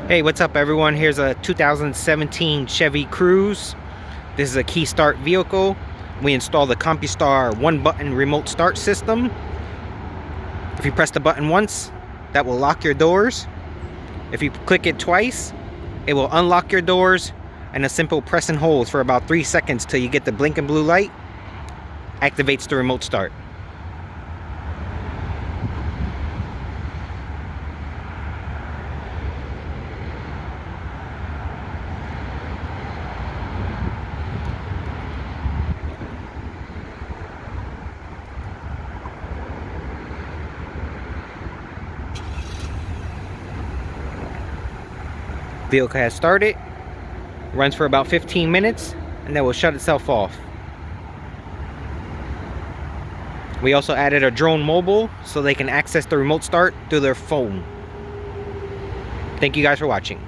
Hey, what's up everyone? Here's a 2017 Chevy Cruze. This is a key start vehicle. We installed the compustar one-button remote start system. If you press the button once, that will lock your doors. If you click it twice, it will unlock your doors, and a simple press and hold for about 3 seconds till you get the blinking blue light activates the remote start. Vehicle has started, runs for about 15 minutes, and then will shut itself off. We also added a drone mobile so they can access the remote start through their phone. Thank you guys for watching.